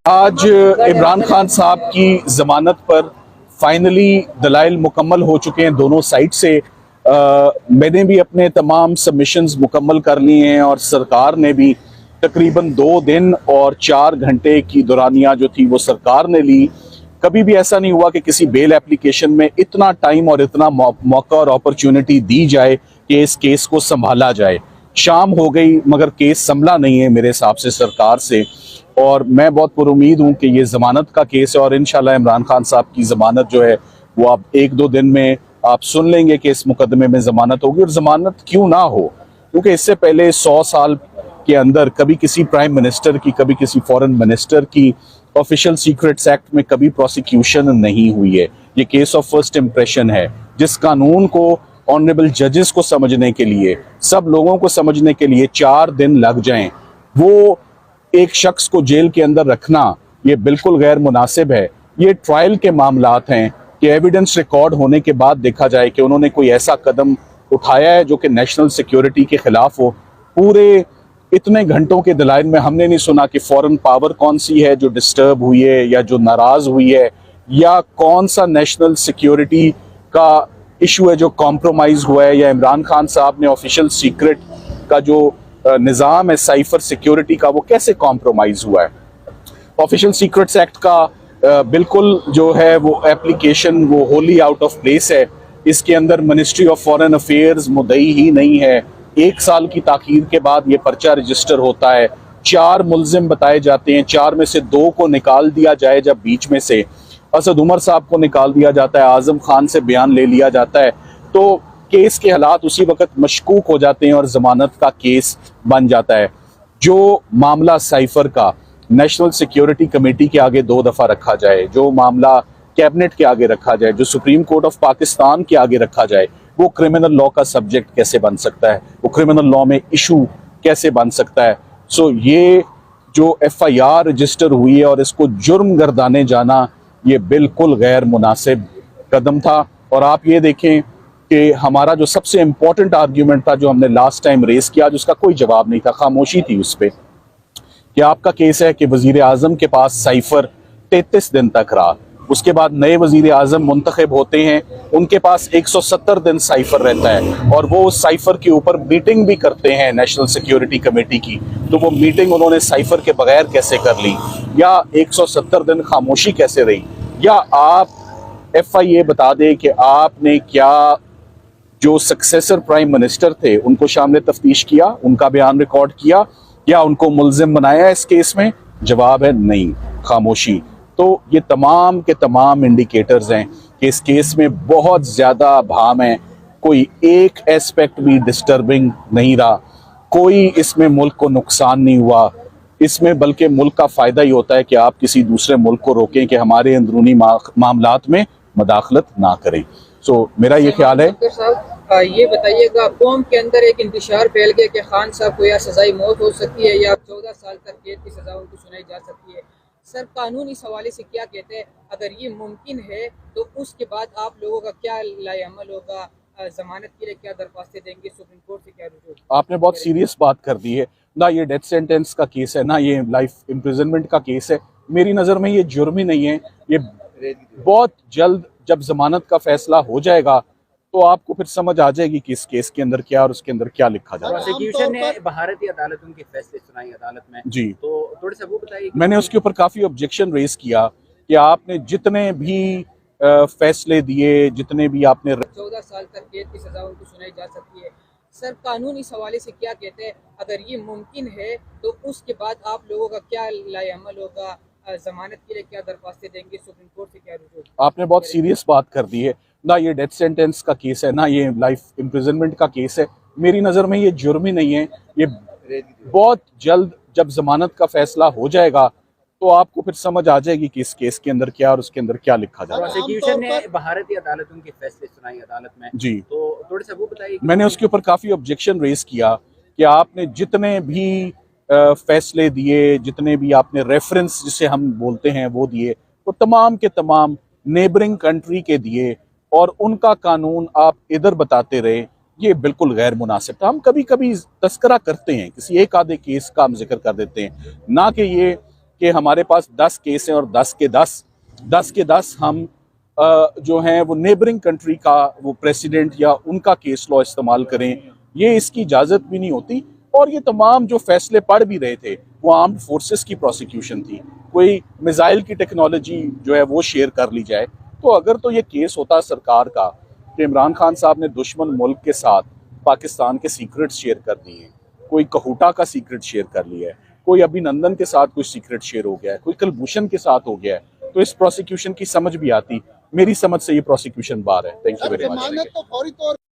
आज इमरान खान साहब की जमानत पर फाइनली दलाइल मुकम्मल हो चुके हैं दोनों साइड से। मैंने भी अपने तमाम सबमिशंस मुकम्मल कर लिए हैं और सरकार ने भी तकरीबन 2 दिन और 4 घंटे की दौरानिया जो थी वो सरकार ने ली। कभी भी ऐसा नहीं हुआ कि किसी बेल एप्लीकेशन में इतना टाइम और इतना मौका और अपॉर्चुनिटी दी जाए कि इस केस को संभाला जाए। शाम हो गई मगर केस संभला नहीं है मेरे हिसाब से सरकार से, और मैं बहुत पुरुमीद हूँ कि ये ज़मानत का केस है और इंशाल्लाह इमरान खान साहब की ज़मानत जो है वो आप 1-2 दिन में आप सुन लेंगे कि इस मुकदमे में ज़मानत होगी। और ज़मानत क्यों ना हो, क्योंकि इससे पहले 100 साल के अंदर कभी किसी प्राइम मिनिस्टर की, कभी किसी फॉरेन मिनिस्टर की ऑफिशियल सीक्रेट्स एक्ट में कभी प्रोसिक्यूशन नहीं हुई है। ये केस ऑफ फर्स्ट इम्प्रेशन है। जिस कानून को ऑनरेबल जजेस को समझने के लिए, सब लोगों को समझने के लिए 4 दिन लग जाएं, वो एक शख्स को जेल के अंदर रखना ये बिल्कुल गैर मुनासिब है। ये ट्रायल के मामलात हैं कि एविडेंस रिकॉर्ड होने के बाद देखा जाए कि उन्होंने कोई ऐसा कदम उठाया है जो कि नेशनल सिक्योरिटी के खिलाफ हो। पूरे इतने घंटों के दलाइल में हमने नहीं सुना कि फॉरेन पावर कौन सी है जो डिस्टर्ब हुई है या जो नाराज हुई है, या कौन सा नेशनल सिक्योरिटी का इशू है जो कॉम्प्रोमाइज हुआ है, या इमरान खान साहब ने ऑफिशियल सीक्रेट का जो निज़ाम है साइफर सिक्योरिटी का वो कैसे कॉम्प्रोमाइज हुआ है। ऑफिशियल सीक्रेट्स एक्ट का बिल्कुल जो है वो एप्लीकेशन वो होली आउट ऑफ प्लेस है। इसके अंदर मिनिस्ट्री ऑफ फॉरेन अफेयर्स मुद्दई ही नहीं है। 1 साल की ताखीर के बाद ये पर्चा रजिस्टर होता है। 4 मुल्जिम बताए जाते हैं, 4 में से 2 को निकाल दिया जाए, जब बीच में से असद उमर साहब को निकाल दिया जाता है, आजम खान से बयान ले लिया जाता है, तो केस के हालात उसी वक्त मशकूक हो जाते हैं और जमानत का केस बन जाता है। जो मामला साइफर का नेशनल सिक्योरिटी कमेटी के आगे 2 दफ़ा रखा जाए, जो मामला कैबिनेट के आगे रखा जाए, जो सुप्रीम कोर्ट ऑफ पाकिस्तान के आगे रखा जाए, वो क्रिमिनल लॉ का सब्जेक्ट कैसे बन सकता है, वो क्रिमिनल लॉ में इशू कैसे बन सकता है। सो ये जो FIR रजिस्टर हुई है और इसको जुर्म गर्दाने जाना, ये बिल्कुल गैर मुनासिब कदम था। और आप ये देखें कि हमारा जो सबसे इम्पोर्टेंट आर्ग्यूमेंट था जो हमने लास्ट टाइम रेस किया, जिसका कोई जवाब नहीं था, खामोशी थी उस पर, कि आपका केस है कि वजीर आजम के पास साइफर 33 दिन तक रहा, उसके बाद नए वजीर आजम मुंतखब होते हैं, उनके पास 170 दिन साइफर रहता है और वो उस साइफर के ऊपर मीटिंग भी करते हैं नेशनल सिक्योरिटी कमेटी की। तो वो मीटिंग उन्होंने साइफर के बगैर कैसे कर ली, या 170 दिन खामोशी कैसे रही, या आप FIA बता दें कि आपने क्या जो सक्सेसर प्राइम मिनिस्टर थे उनको शामिल तफ्तीश किया, उनका बयान रिकॉर्ड किया, या उनको मुल्जिम बनाया इस केस में। जवाब है नहीं, खामोशी। तो ये तमाम के तमाम इंडिकेटर्स हैं कि इस केस में बहुत ज़्यादा भाम है। कोई एक एस्पेक्ट भी डिस्टर्बिंग नहीं रहा, कोई इसमें मुल्क को नुकसान नहीं हुआ। इसमें बल्कि मुल्क का फ़ायदा ही होता है कि आप किसी दूसरे मुल्क को रोकें कि हमारे अंदरूनी मामलात में मदाखलत ना करें। सो मेरा ये ख्याल है। ये बताइएगा, कौम के अंदर एक इंतशार फैल गया कि खान साहब को या सजाई मौत हो सकती है या 14 साल तक कैद की सजा उनको सुनाई जा सकती है। सर, कानून इस हवाले से क्या कहते हैं? अगर ये मुमकिन है तो उसके बाद आप लोगों का क्या लाएअमल होगा? जमानत के लिए क्या दरख्वास्तें देंगे? सुप्रीम कोर्ट से क्या रुजू? आपने बहुत सीरियस बात कर दी है ना। ये डेथ सेंटेंस का केस है ना, ये लाइफ इम्प्रिजनमेंट का केस है। मेरी नज़र में ये जुर्म ही नहीं है। ये बहुत जल्द जब जमानत का फैसला हो जाएगा तो आपको फिर समझ आ जाएगी कि इस केस के अंदर क्या और उसके अंदर क्या लिखा जाए। प्रोसिक्यूशन ने भारतीय अदालत उनके फैसले सुनाई अदालत में जी, तो थोड़ा सा वो बताइए। मैंने उसके ऊपर काफ़ी ऑब्जेक्शन रेज किया कि आपने जितने भी फैसले दिए, जितने भी आपने 14 साल तक कैद की सजा उनको सुनाई जा सकती है। सर, कानून इस हवाले से क्या कहते हैं? अगर ये मुमकिन है तो उसके बाद आप लोगों का क्या लाएअमल होगा? जमानत के लिए क्या दरख्वास्तें देंगे? सुप्रीम कोर्ट से क्या रुजू? आपने बहुत सीरियस बात कर दी है ना। ये डेथ सेंटेंस का केस है ना, ये लाइफ इम्प्रिजनमेंट का केस है। मेरी नज़र में ये जुर्म ही नहीं है। ये बहुत जल्द जब जमानत का फैसला हो जाएगा तो आपको फिर समझ आ जाएगी कि इस केस के अंदर क्या और उसके अंदर क्या लिखा जाए। प्रोसिक्यूशन ने भारतीय अदालत उनके फैसले सुनाई अदालत में जी, तो थोड़ा सा वो बताइए। मैंने उसके ऊपर काफ़ी ऑब्जेक्शन रेज किया कि आपने जितने भी फैसले दिए, जितने भी आपने रेफरेंस जिसे हम बोलते हैं वो दिए, वो तमाम के तमाम नेबरिंग कंट्री के दिए और उनका कानून आप इधर बताते रहे। ये बिल्कुल गैर मुनासिब था। हम कभी कभी तस्करा करते हैं, किसी एक आधे केस का हम जिक्र कर देते हैं, ना कि ये कि हमारे पास 10 केस हैं और 10 के 10 हम जो हैं वो नेबरिंग कंट्री का वो प्रेसिडेंट या उनका केस लॉ इस्तेमाल करें, ये इसकी इजाज़त भी नहीं होती। और ये तमाम जो फैसले पढ़ भी रहे थे वो आर्म्ड फोर्सेस की प्रोसिक्यूशन थी, कोई मिसाइल की टेक्नोलॉजी जो है वो शेयर कर ली जाए। तो अगर तो ये केस होता सरकार का कि इमरान खान साहब ने दुश्मन मुल्क के साथ पाकिस्तान के सीक्रेट्स शेयर कर दिए हैं, कोई कहूटा का सीक्रेट शेयर कर लिया है, कोई अभिनंदन के साथ कोई सीक्रेट शेयर हो गया है, कोई कुलभूषण के साथ हो गया है, तो इस प्रोसिक्यूशन की समझ भी आती। मेरी समझ से ये प्रोसिक्यूशन बार है। Thank you very much.